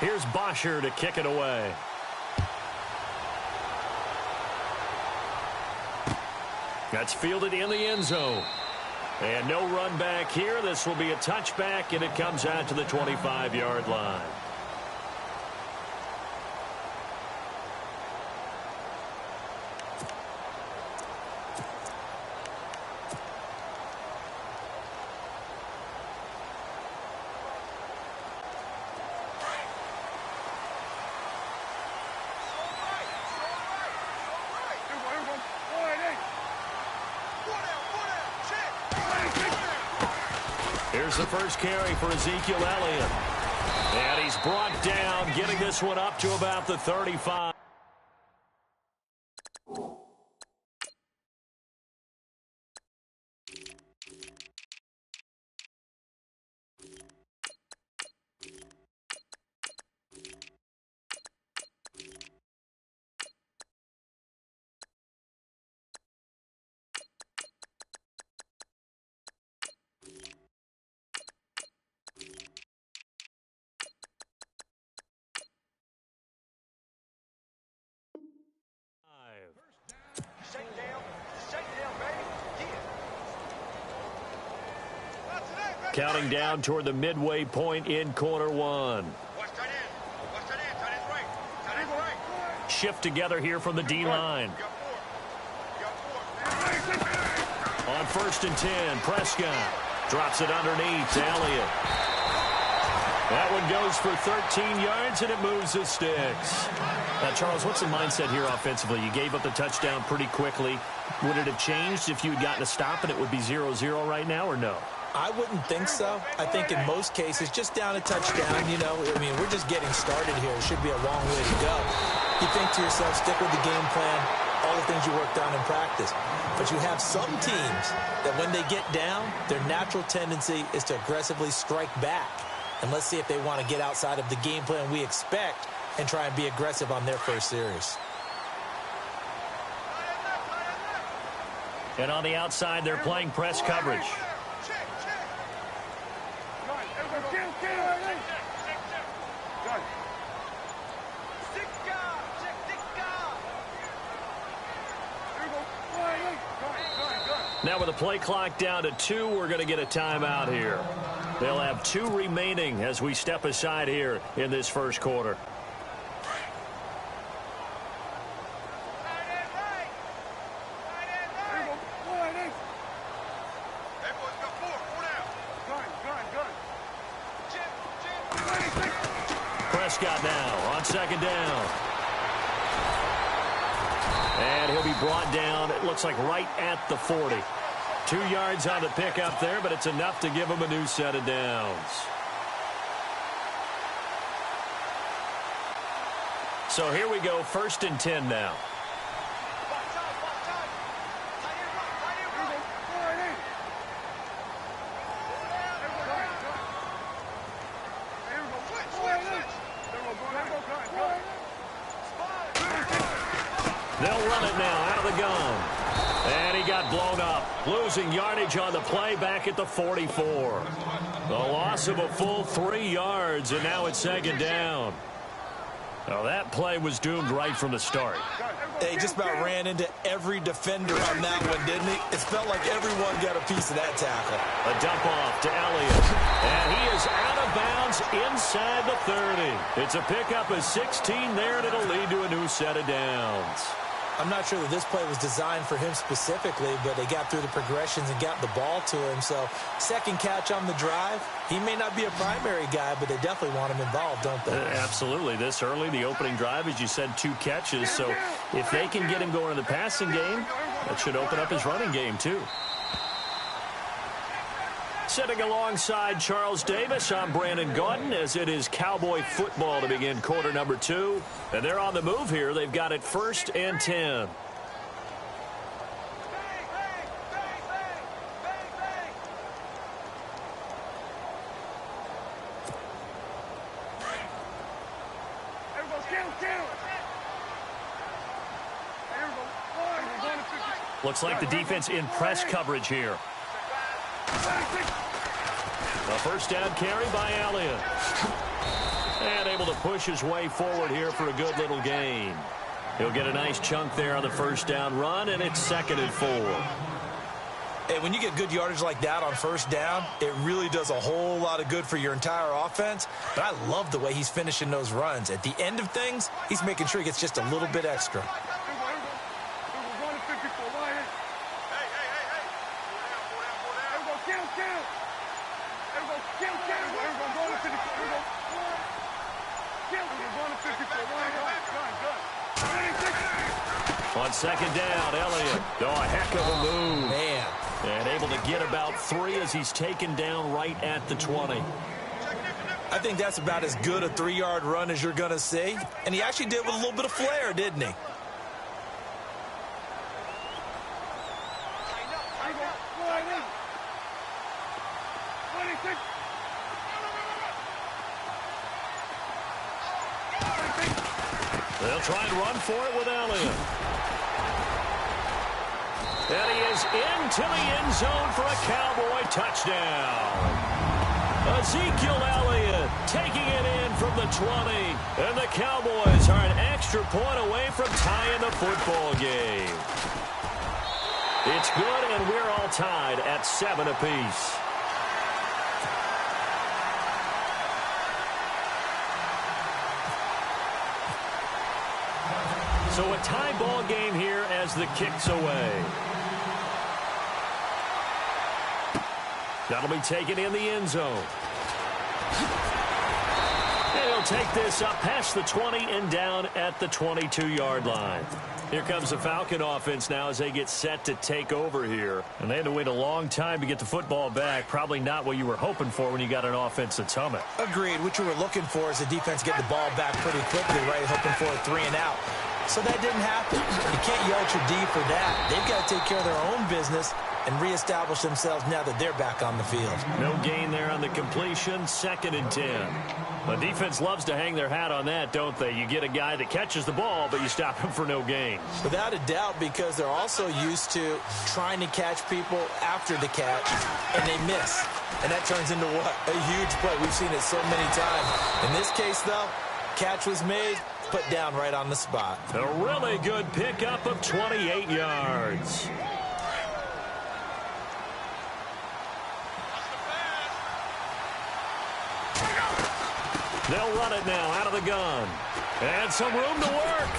Here's Bosher to kick it away. That's fielded in the end zone. And no run back here. This will be a touchback, and it comes out to the 25-yard line. Here's the first carry for Ezekiel Elliott. And he's brought down, getting this one up to about the 35. Counting down toward the midway point in quarter one. Shift together here from the D-line. On 1st and 10, Prescott drops it underneath to Elliott. That one goes for 13 yards, and it moves the sticks. Now, Charles, what's the mindset here offensively? You gave up the touchdown pretty quickly. Would it have changed if you had gotten a stop and it would be 0-0 right now, or no? I wouldn't think so. I think in most cases, just down a touchdown, you know, I mean, we're just getting started here. It should be a long way to go. You think to yourself, stick with the game plan, all the things you worked on in practice. But you have some teams that when they get down, their natural tendency is to aggressively strike back. And let's see if they want to get outside of the game plan we expect and try and be aggressive on their first series. And on the outside, they're playing press coverage. Now with the play clock down to 2, we're going to get a timeout here. They'll have 2 remaining as we step aside here in this first quarter. Prescott now on 2nd down. And he'll be brought down, it looks like right at the 40. 2 yards on the pickup there, but it's enough to give him a new set of downs. So here we go, 1st and 10 now. They'll run it now out of the gun. And he got blown up. Losing yardage on the play back at the 44. The loss of a full 3 yards, and now it's 2nd down. Now that play was doomed right from the start. They just about ran into every defender on that one, didn't he? It felt like everyone got a piece of that tackle. A dump off to Elliott. And he is out of bounds inside the 30. It's a pickup of 16 there, and it'll lead to a new set of downs. I'm not sure that this play was designed for him specifically, but they got through the progressions and got the ball to him. So, second catch on the drive. He may not be a primary guy, but they definitely want him involved, don't they? Absolutely. This early, the opening drive, as you said, 2 catches. So, if they can get him going in the passing game, that should open up his running game, too. Sitting alongside Charles Davis, I'm Brandon Gaudin, as it is Cowboy football to begin quarter number 2. And they're on the move here. They've got it 1st and 10. Looks like the defense in press coverage here. A 1st down carry by Elliott. And able to push his way forward here for a good little gain. He'll get a nice chunk there on the first down run, and it's 2nd and 4. Hey, when you get good yardage like that on first down, it really does a whole lot of good for your entire offense. But I love the way he's finishing those runs. At the end of things, he's making sure he gets just a little bit extra. On 2nd down, Elliott. Oh, a heck of a move. Man. And able to get about 3 as he's taken down right at the 20. I think that's about as good a 3-yard run as you're going to see. And he actually did with a little bit of flair, didn't he? They'll try and run for it with Elliott. And he is into the end zone for a Cowboy touchdown. Ezekiel Elliott taking it in from the 20. And the Cowboys are an extra point away from tying the football game. It's good, and we're all tied at 7 apiece. So a tie ball game here as the kick's away. That'll be taken in the end zone. And he'll take this up past the 20 and down at the 22-yard line. Here comes the Falcon offense now as they get set to take over here. And they had to wait a long time to get the football back. Probably not what you were hoping for when you got an offense that's humming. Agreed. What you were looking for is the defense get the ball back pretty quickly, right? Hoping for a 3 and out. So that didn't happen. You can't yell at your D for that. They've got to take care of their own business and reestablish themselves now that they're back on the field. No gain there on the completion. 2nd and 10. The defense loves to hang their hat on that, don't they? You get a guy that catches the ball, but you stop him for no gain. Without a doubt, because they're also used to trying to catch people after the catch, and they miss. And that turns into what? A huge play. We've seen it so many times. In this case, though, catch was made, put down right on the spot. A really good pickup of 28 yards. They'll run it now out of the gun. And some room to work.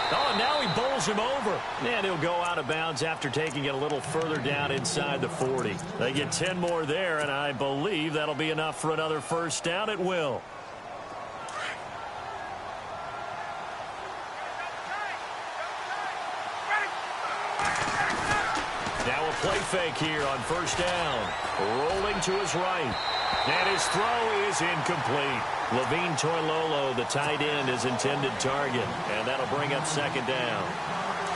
Oh, and now he bowls him over. And he'll go out of bounds after taking it a little further down inside the 40. They get 10 more there, and I believe that'll be enough for another first down. It will. Now a play fake here on first down. Rolling to his right. And his throw is incomplete. Levine Toilolo, the tight end, his intended target. And that'll bring up 2nd down.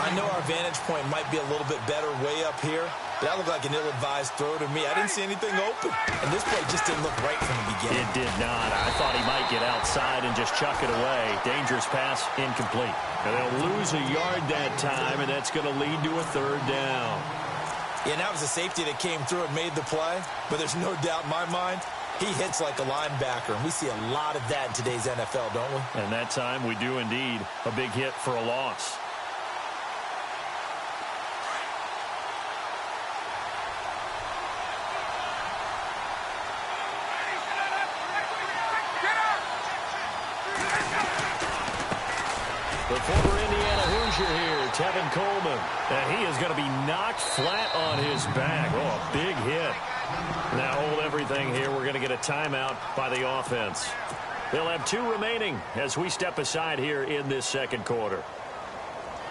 I know our vantage point might be a little bit better way up here, but that looked like an ill-advised throw to me. I didn't see anything open. And this play just didn't look right from the beginning. It did not. I thought he might get outside and just chuck it away. Dangerous pass, incomplete. And they'll lose a yard that time, and that's going to lead to a 3rd down. Yeah, and that was a safety that came through and made the play. But there's no doubt in my mind, he hits like a linebacker. And we see a lot of that in today's NFL, don't we? And that time we do indeed. A big hit for a loss. The former Indiana Hoosier here, Tevin Coleman. And he is going to be knocked flat on his back. Oh, a big hit. Now hold everything here. We're going to get a timeout by the offense. They'll have 2 remaining as we step aside here in this 2nd quarter.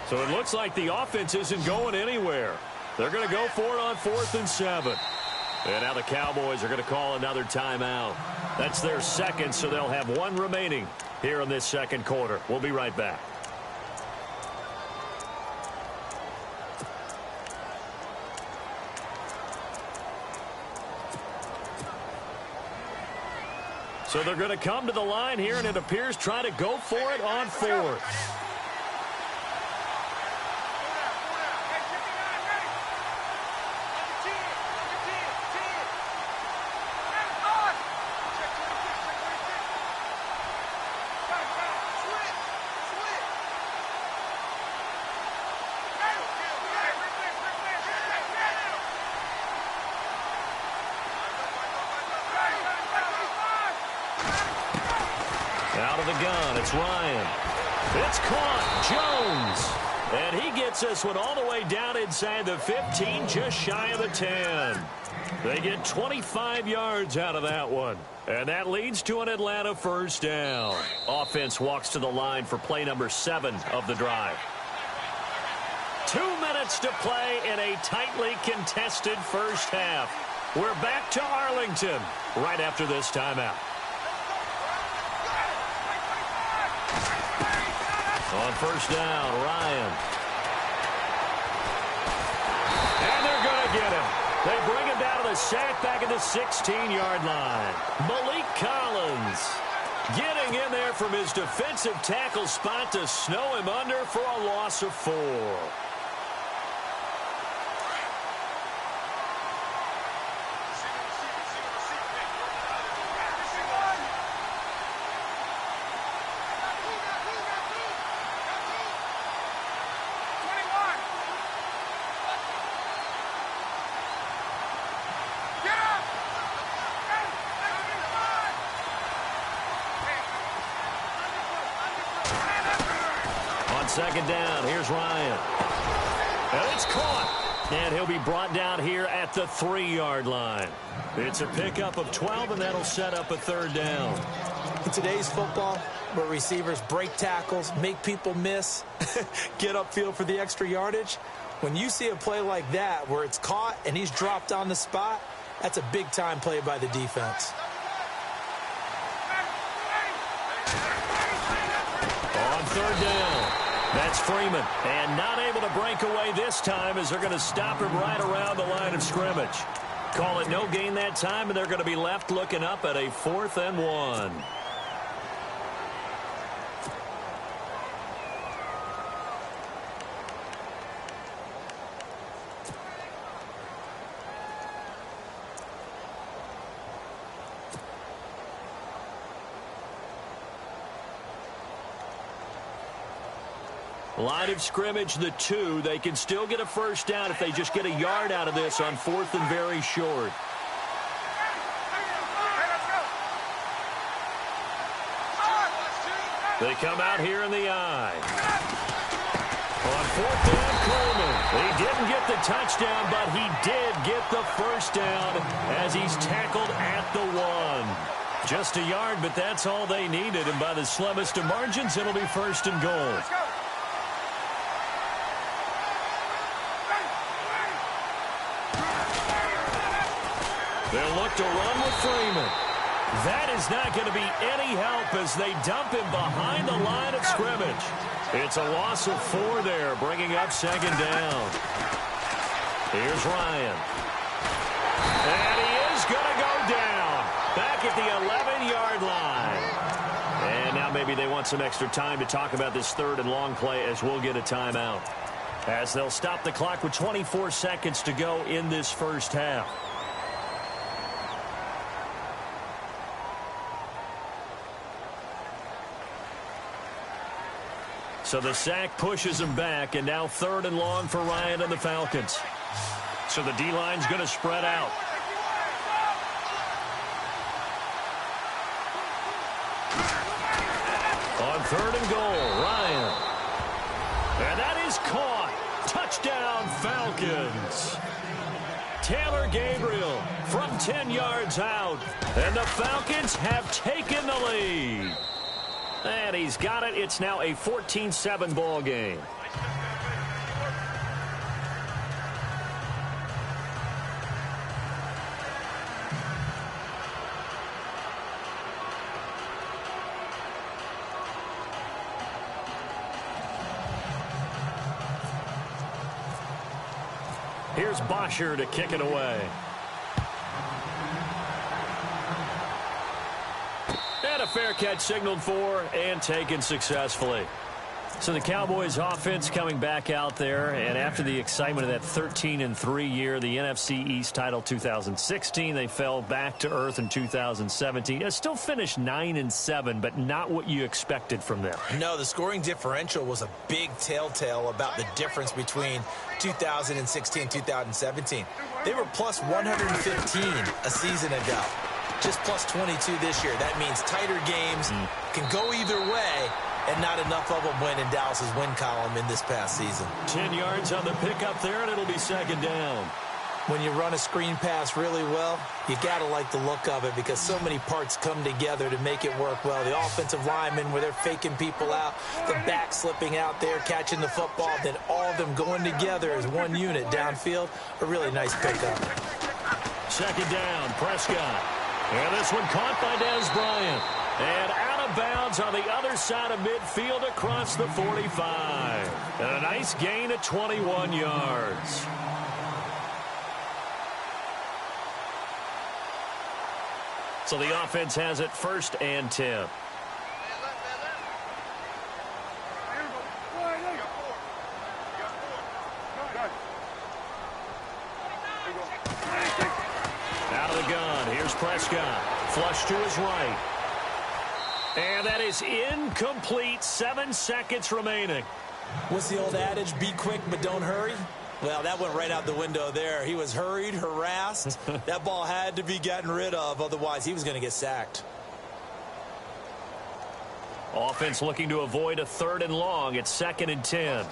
So it looks like the offense isn't going anywhere. They're going to go for it on 4th and 7. And now the Cowboys are going to call another timeout. That's their 2nd, so they'll have 1 remaining here in this 2nd quarter. We'll be right back. So they're going to come to the line here, and it appears trying to go for it on 4th. gun. It's Ryan. It's caught. Jones. And he gets this one all the way down inside the 15, just shy of the 10. They get 25 yards out of that one. And that leads to an Atlanta first down. Offense walks to the line for play number 7 of the drive. 2 minutes to play in a tightly contested first half. We're back to Arlington right after this timeout. On first down, Ryan. And they're going to get him. They bring him down to the sack back at the 16-yard line. Malik Collins getting in there from his defensive tackle spot to snow him under for a loss of 4. Second down, here's Ryan. And it's caught. And he'll be brought down here at the 3-yard line. It's a pickup of 12, and that'll set up a third down. In today's football, where receivers break tackles, make people miss, get upfield for the extra yardage, when you see a play like that where it's caught and he's dropped on the spot, that's a big-time play by the defense. On third down. That's Freeman, and not able to break away this time as they're going to stop him right around the line of scrimmage. Call it no gain that time, and they're going to be left looking up at a 4th and 1. Line of scrimmage, the 2. They can still get a first down if they just get a yard out of this on 4th and very short. They come out here in the I. On 4th down, Coleman. He didn't get the touchdown, but he did get the first down as he's tackled at the 1. Just a yard, but that's all they needed, and by the slimmest of margins, it'll be 1st and goal. They'll look to run with Freeman. That is not going to be any help as they dump him behind the line of scrimmage. It's a loss of 4 there, bringing up 2nd down. Here's Ryan. And he is going to go down back at the 11-yard line. And now maybe they want some extra time to talk about this 3rd and long play as we'll get a timeout. As they'll stop the clock with 24 seconds to go in this first half. So the sack pushes him back, and now 3rd and long for Ryan and the Falcons. So the D-line's going to spread out. On 3rd and goal, Ryan. And that is caught. Touchdown, Falcons. Taylor Gabriel from 10 yards out. And the Falcons have taken the lead. And he's got it. It's now a 14-7 ball game. Here's Bosher to kick it away. And a fair catch signaled for and taken successfully. So the Cowboys offense coming back out there, and after the excitement of that 13-3 year, the NFC East title 2016, they fell back to earth in 2017. They still finished 9-7, but not what you expected from them. No, the scoring differential was a big telltale about the difference between 2016 and 2017. They were plus 115 a season ago. just plus 22 this year. That means tighter games can go either way, and not enough of them win in Dallas's win column in this past season. 10 yards on the pickup there, and it'll be second down. When you run a screen pass really well, you got to like the look of it because so many parts come together to make it work well. The offensive linemen, where they're faking people out, the back slipping out there, catching the football, then all of them going together as one unit downfield. A really nice pickup. Second down, Prescott. And this one caught by Dez Bryant. And out of bounds on the other side of midfield across the 45. And a nice gain of 21 yards. So the offense has it 1st and 10. Out of the gun, here's Prescott. Flush to his right. And that is incomplete. 7 seconds remaining. What's the old adage? Be quick, but don't hurry. Well, that went right out the window there. He was hurried, harassed. That ball had to be gotten rid of. Otherwise, he was going to get sacked. Offense looking to avoid a 3rd and long. It's 2nd and 10.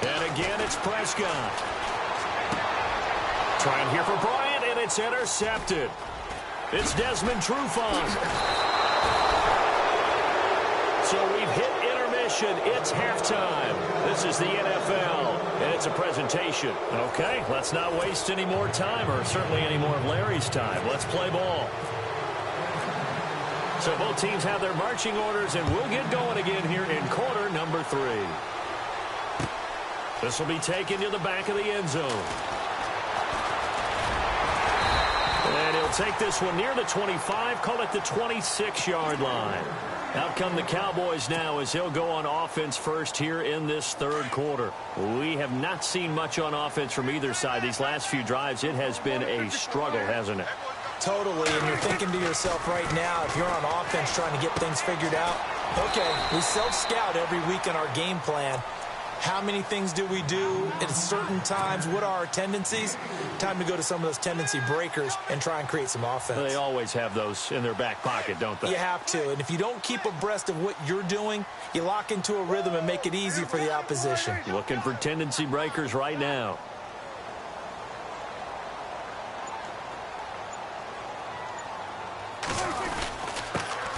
And again, it's Prescott. Trying here for Bryant, and it's intercepted. It's Desmond Trufant. So we've hit intermission. It's halftime. This is the NFL, and it's a presentation. Okay, let's not waste any more time, or certainly any more of Larry's time. Let's play ball. So both teams have their marching orders, and we'll get going again here in quarter number 3. This will be taken to the back of the end zone. And he'll take this one near the 25, call it the 26-yard line. Out come the Cowboys now as he'll go on offense first here in this 3rd quarter. We have not seen much on offense from either side. These last few drives, it has been a struggle, hasn't it? Totally, and you're thinking to yourself right now, if you're on offense trying to get things figured out, okay, we self-scout every week in our game plan. How many things do we do at certain times? What are our tendencies? Time to go to some of those tendency breakers and try and create some offense. They always have those in their back pocket, don't they? You have to. And if you don't keep abreast of what you're doing, you lock into a rhythm and make it easy for the opposition. Looking for tendency breakers right now.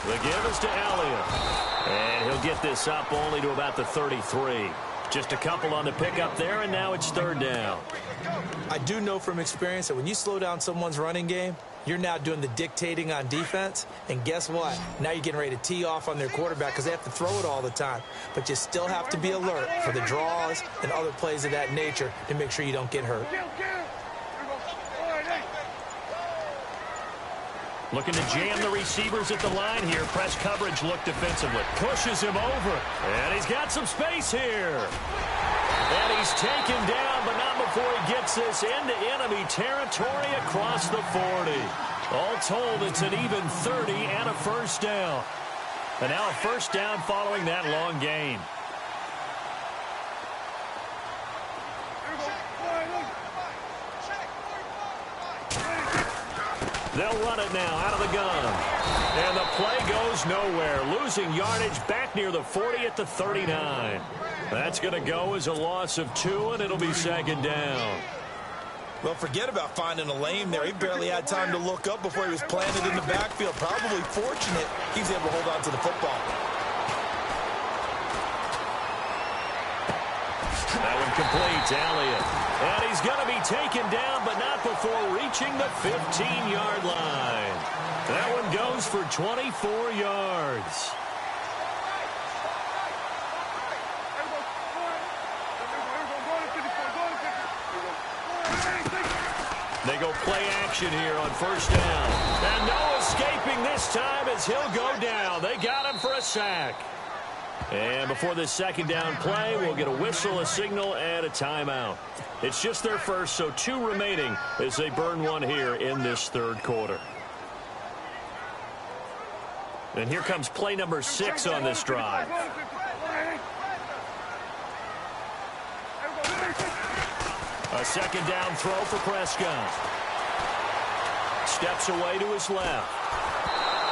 The give is to Elliott. And he'll get this up only to about the 33. Just a couple on the pickup there, and now it's 3rd down. I do know from experience that when you slow down someone's running game, you're now doing the dictating on defense. And guess what? Now you're getting ready to tee off on their quarterback because they have to throw it all the time. But you still have to be alert for the draws and other plays of that nature to make sure you don't get hurt. Looking to jam the receivers at the line here. Press coverage look defensively. Pushes him over. And he's got some space here. And he's taken down, but not before he gets this into enemy territory across the 40. All told, it's an even 30 and a 1st down. And now a 1st down following that long gain. They'll run it now out of the gun. And the play goes nowhere. Losing yardage back near the 40 at the 39. That's going to go as a loss of 2, and it'll be 2nd down. Well, forget about finding a lane there. He barely had time to look up before he was planted in the backfield. Probably fortunate he was able to hold on to the football. That one complete, Elliott. And he's going to be taken down, but not before reaching the 15-yard line. That one goes for 24 yards. They go play action here on 1st down. And no escaping this time as he'll go down. They got him for a sack. And before this 2nd down play, we'll get a whistle, a signal, and a timeout. It's just their first, so 2 remaining as they burn one here in this 3rd quarter. And here comes play number 6 on this drive. A second down throw for Prescott. Steps away to his left.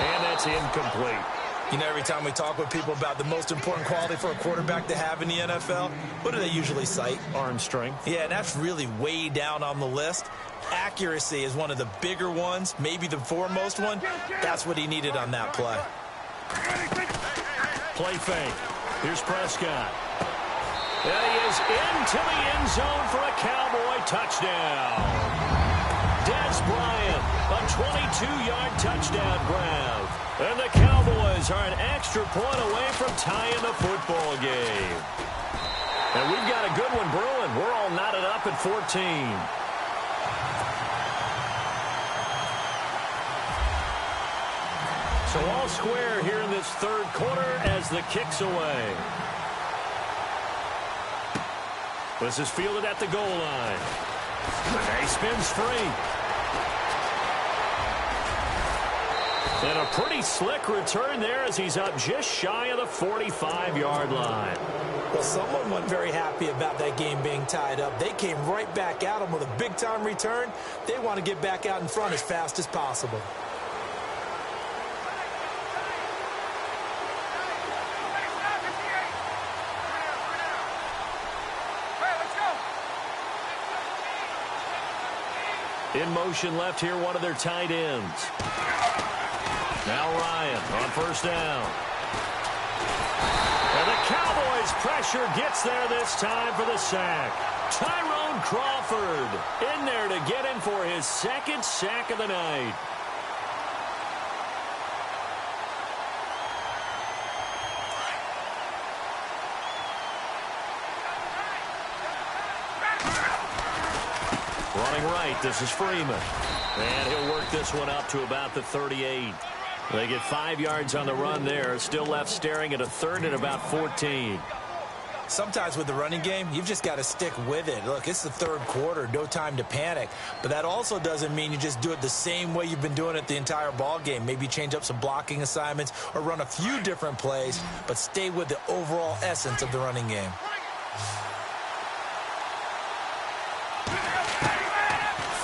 And that's incomplete. You know, every time we talk with people about the most important quality for a quarterback to have in the NFL, what do they usually cite? Arm strength. Yeah, and that's really way down on the list. Accuracy is one of the bigger ones, maybe the foremost one. That's what he needed on that play. Play fake. Here's Prescott. And he is into the end zone for a Cowboy touchdown. Dez Bryant, a 22-yard touchdown grab. And the Cowboys are an extra point away from tying the football game. And we've got a good one brewing. We're all knotted up at 14. So all square here in this third quarter as the kick's away. This is fielded at the goal line. And he spins free. And a pretty slick return there as he's up just shy of the 45-yard line. Well, someone wasn't very happy about that game being tied up. They came right back at him with a big-time return. They want to get back out in front as fast as possible. In motion left here, one of their tight ends. Now Ryan on first down. And the Cowboys' pressure gets there this time for the sack. Tyrone Crawford in there to get him for his second sack of the night. Running right, this is Freeman. And he'll work this one up to about the 38. They get 5 yards on the run there. Still left staring at a third and about 14. Sometimes with the running game, you've just got to stick with it. Look, it's the third quarter, no time to panic. But that also doesn't mean you just do it the same way you've been doing it the entire ball game. Maybe change up some blocking assignments or run a few different plays, but stay with the overall essence of the running game.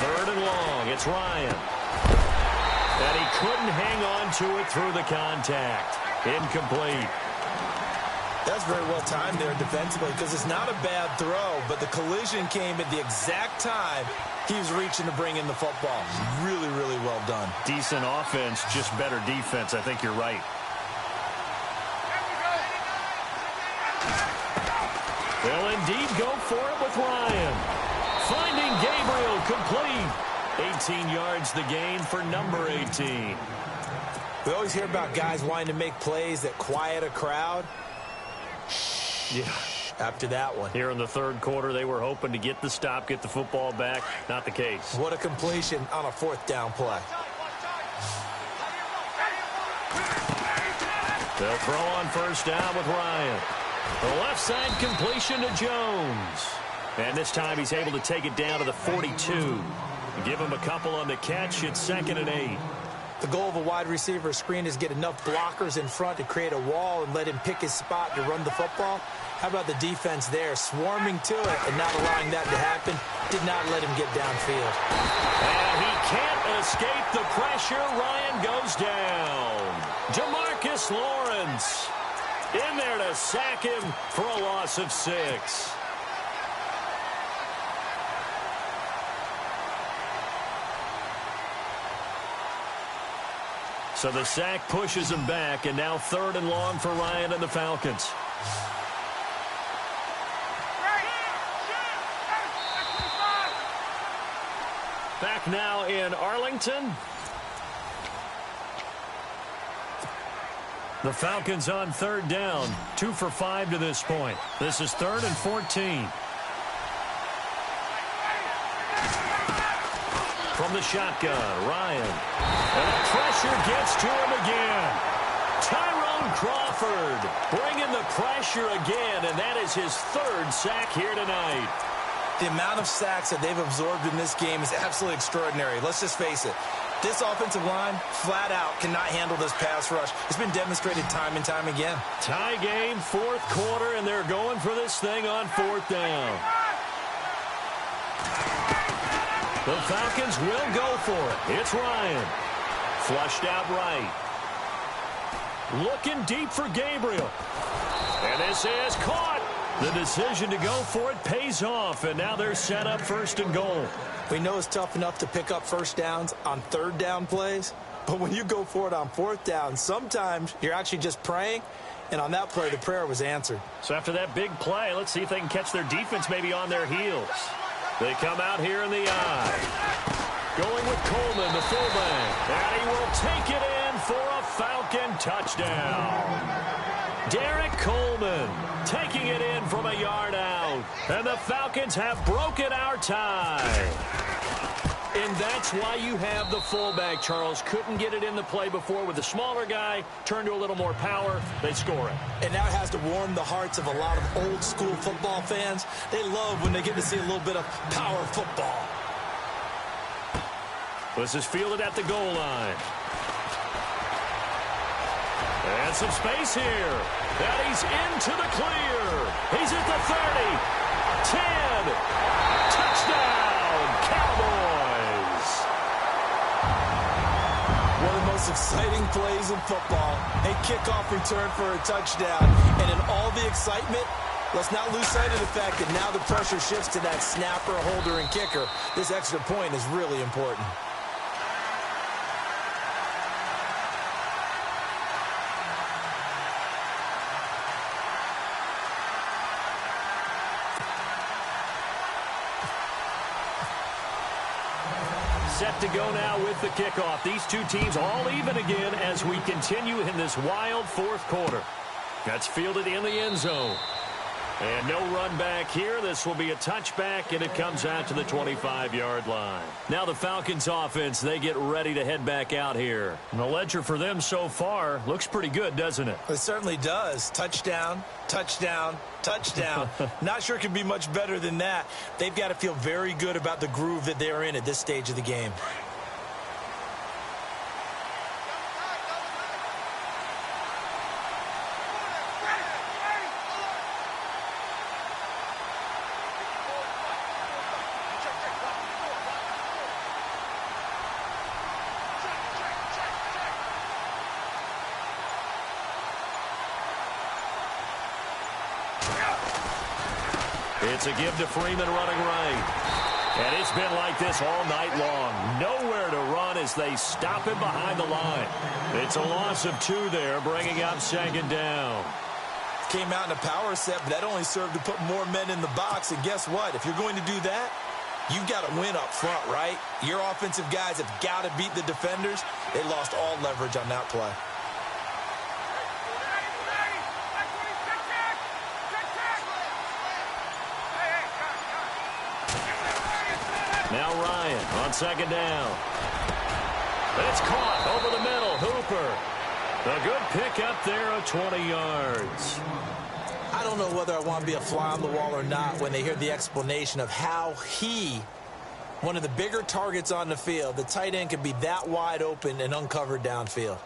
Third and long, it's Ryan. And he couldn't hang on to it through the contact. Incomplete. That's very well timed there defensively because it's not a bad throw, but the collision came at the exact time he was reaching to bring in the football. Really, really well done. Decent offense, just better defense. I think you're right. They'll indeed go for it with Ryan. Finding Gabriel complete. 18 yards the gain for number 18. We always hear about guys wanting to make plays that quiet a crowd. Yeah. After that one. Here in the third quarter, they were hoping to get the stop, get the football back. Not the case. What a completion on a fourth down play. They'll throw on first down with Ryan. The left side completion to Jones. And this time he's able to take it down to the 42. Give him a couple on the catch. It's 2nd and 8. The goal of a wide receiver screen is get enough blockers in front to create a wall and let him pick his spot to run the football. How about the defense there, swarming to it and not allowing that to happen? Did not let him get downfield. And he can't escape the pressure. Ryan goes down. Jamarcus Lawrence in there to sack him for a loss of 6. So the sack pushes him back, and now 3rd and long for Ryan and the Falcons. Back now in Arlington. The Falcons on 3rd down. 2 for 5 to this point. This is 3rd and 14. From the shotgun, Ryan. And the pressure gets to him again. Tyrone Crawford bringing the pressure again, and that is his 3rd sack here tonight. The amount of sacks that they've absorbed in this game is absolutely extraordinary. Let's just face it. This offensive line, flat out, cannot handle this pass rush. It's been demonstrated time and time again. Tie game, 4th quarter, and they're going for this thing on 4th down. The Falcons will go for it. It's Ryan. Flushed out right. Looking deep for Gabriel. And this is caught. The decision to go for it pays off, and now they're set up first and goal. We know it's tough enough to pick up first downs on third down plays, but when you go for it on fourth down, sometimes you're actually just praying, and on that play, the prayer was answered. So after that big play, let's see if they can catch their defense maybe on their heels. They come out here in the eye. Going with Coleman, the fullback, and he will take it in for a Falcon touchdown. Derek Coleman taking it in from a yard out. And the Falcons have broken our tie. And that's why you have the fullback, Charles. Couldn't get it in the play before with the smaller guy. Turned to a little more power. They score it. And now it has to warm the hearts of a lot of old-school football fans. They love when they get to see a little bit of power football. This is fielded at the goal line. And some space here. And he's into the clear. He's at the 30. 10. Touchdown, Cowboys. One of the most exciting plays in football. A kickoff return for a touchdown. And in all the excitement, let's not lose sight of the fact that now the pressure shifts to that snapper, holder, and kicker. This extra point is really important. Set to go now with the kickoff. These two teams all even again as we continue in this wild fourth quarter. That's fielded in the end zone. And no run back here. This will be a touchback, and it comes out to the 25-yard line. Now the Falcons offense, they get ready to head back out here. And the ledger for them so far looks pretty good, doesn't it? It certainly does. Touchdown, touchdown, touchdown. Not sure it can be much better than that. They've got to feel very good about the groove that they're in at this stage of the game. It's a give to Freeman running right. And it's been like this all night long. Nowhere to run as they stop him behind the line. It's a loss of 2 there, bringing up second down. Came out in a power set, but that only served to put more men in the box. And guess what? If you're going to do that, you've got to win up front, right? Your offensive guys have got to beat the defenders. They lost all leverage on that play. Now Ryan on second down. It's caught over the middle. Hooper. A good pick up there of 20 yards. I don't know whether I want to be a fly on the wall or not when they hear the explanation of how one of the bigger targets on the field, the tight end could be that wide open and uncovered downfield.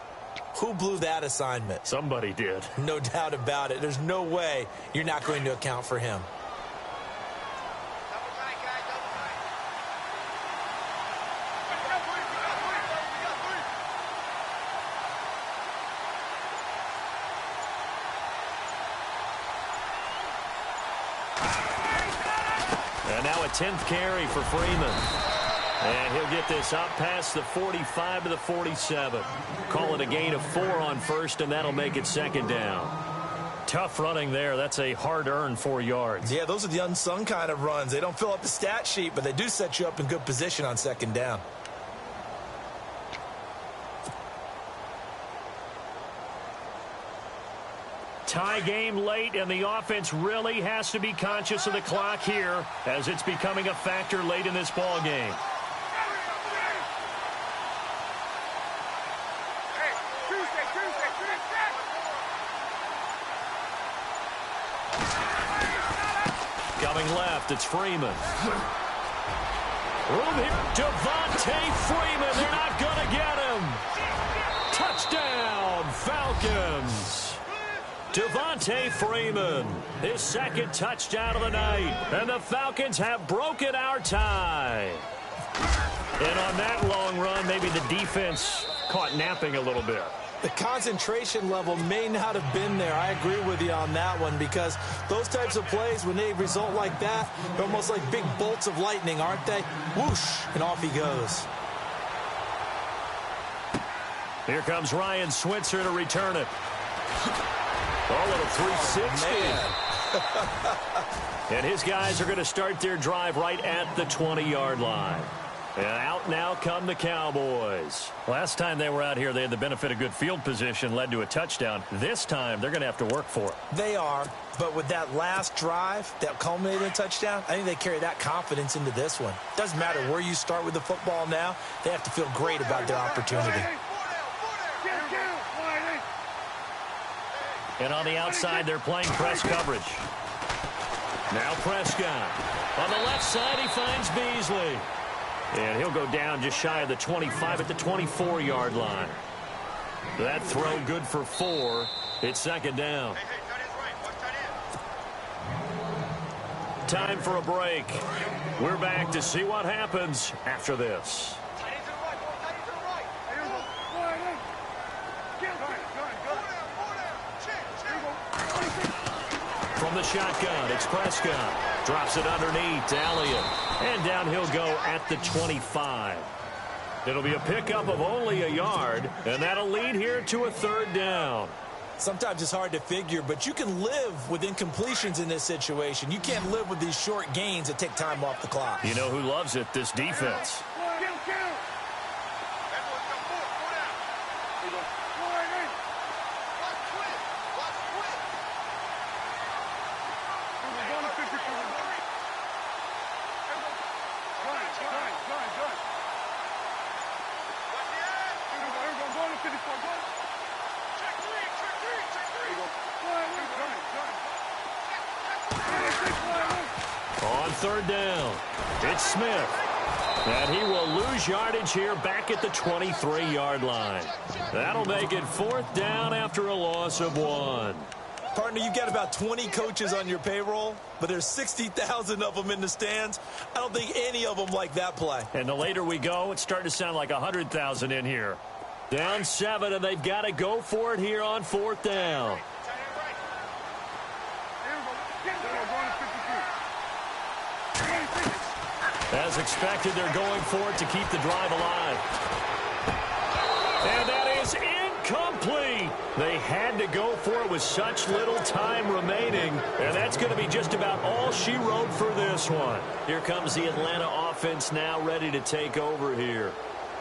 Who blew that assignment? Somebody did. No doubt about it. There's no way you're not going to account for him. And now a 10th carry for Freeman. And he'll get this up past the 45 to the 47. Call it a gain of 4 on first, and that'll make it second down. Tough running there. That's a hard-earned 4 yards. Yeah, those are the unsung kind of runs. They don't fill up the stat sheet, but they do set you up in good position on second down. Tie game late, and the offense really has to be conscious of the clock here as it's becoming a factor late in this ball game. Coming left, it's Freeman. Room here, Devontae Freeman. They're not going to get him. Touchdown, Falcons. Devontae Freeman, his second touchdown of the night. And the Falcons have broken our tie. And on that long run, maybe the defense caught napping a little bit. The concentration level may not have been there. I agree with you on that one, because those types of plays, when they result like that, they're almost like big bolts of lightning, aren't they? Whoosh, and off he goes. Here comes Ryan Switzer to return it. A little 360. And his guys are going to start their drive right at the 20-yard line. And out now come the Cowboys. Last time they were out here, they had the benefit of good field position, led to a touchdown. This time, they're going to have to work for it. They are, but with that last drive that culminated in a touchdown, I think they carry that confidence into this one. Doesn't matter where you start with the football now, they have to feel great about their opportunity. And on the outside, they're playing press coverage. Now Prescott. On the left side, he finds Beasley. And he'll go down just shy of the 25 at the 24-yard line. That throw good for 4. It's second down. Time for a break. We're back to see what happens after this. From the shotgun, it's Prescott. Drops it underneath to Elliott. And down he'll go at the 25. It'll be a pickup of only a yard, and that'll lead here to a third down. Sometimes it's hard to figure, but you can live with incompletions in this situation. You can't live with these short gains that take time off the clock. You know who loves it? This defense. On third down, it's Smith. And he will lose yardage here back at the 23-yard line. That'll make it fourth down after a loss of 1. Partner, you've got about 20 coaches on your payroll, but there's 60,000 of them in the stands. I don't think any of them like that play. And the later we go, it's starting to sound like 100,000 in here. Down 7, and they've got to go for it here on fourth down. As expected, they're going for it to keep the drive alive. And that is incomplete. They had to go for it with such little time remaining. And that's going to be just about all she wrote for this one. Here comes the Atlanta offense now ready to take over here.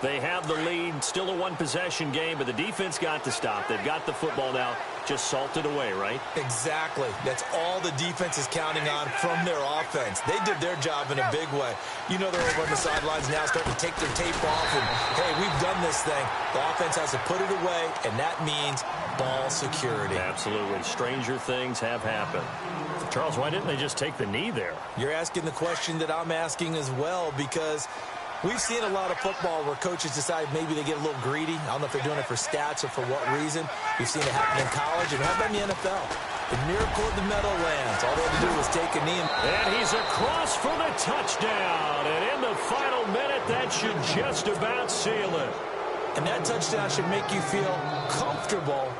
They have the lead, still a one-possession game, but the defense got to stop. They've got the football now, just salted away, right? Exactly. That's all the defense is counting on from their offense. They did their job in a big way. You know, they're over on the sidelines now starting to take their tape off, and, hey, we've done this thing. The offense has to put it away, and that means ball security. Absolutely. Stranger things have happened. Charles, why didn't they just take the knee there? You're asking the question that I'm asking as well, because we've seen a lot of football where coaches decide maybe they get a little greedy. I don't know if they're doing it for stats or for what reason. We've seen it happen in college, and how about in the NFL? The miracle of the Meadowlands. All they had to do was take a knee. And he's across for the touchdown. And in the final minute, that should just about seal it. And that touchdown should make you feel comfortable.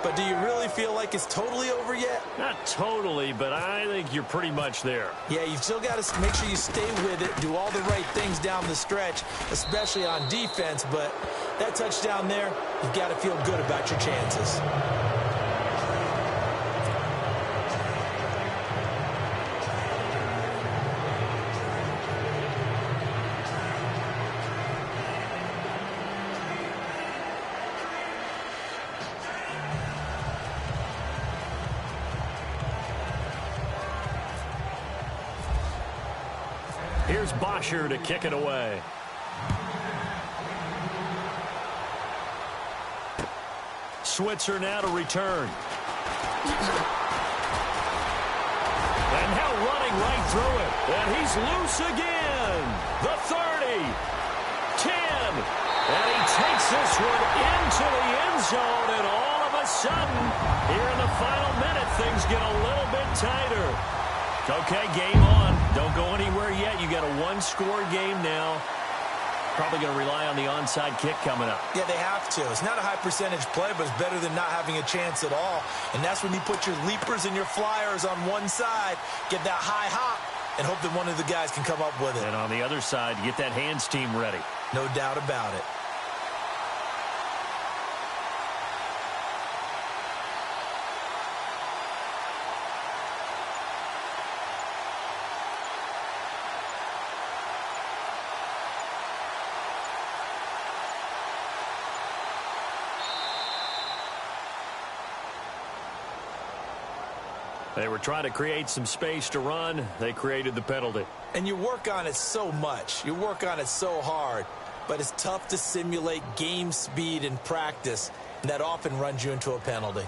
But do you really feel like it's totally over yet? Not totally, but I think you're pretty much there. Yeah, you've still got to make sure you stay with it, do all the right things down the stretch, especially on defense. But that touchdown there, you've got to feel good about your chances. Here's Bosher to kick it away. Switzer now to return. And now running right through it. And he's loose again. The 30. 10. And he takes this one into the end zone. And all of a a sudden, here in the final minute, things get a little bit tighter. Okay, game on. Don't go anywhere yet. You got a one-score game now. Probably going to rely on the onside kick coming up. Yeah, they have to. It's not a high-percentage play, but it's better than not having a chance at all. And that's when you put your leapers and your flyers on one side, get that high hop, and hope that one of the guys can come up with it. And on the other side, get that hands team ready. No doubt about it. They were trying to create some space to run. They created the penalty. And you work on it so much. You work on it so hard. But it's tough to simulate game speed in practice. And that often runs you into a penalty.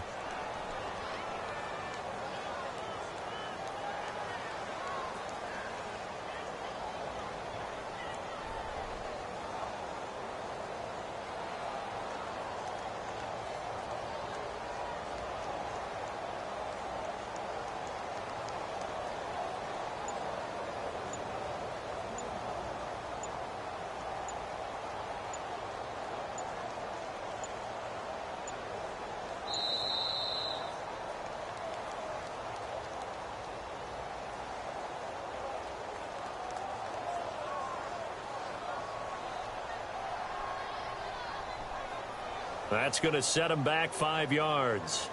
That's going to set him back 5 yards.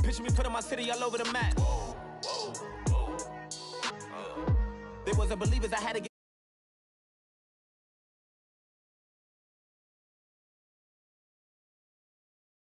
Picture me putting my city all over the map. There wasn't believers, I had to get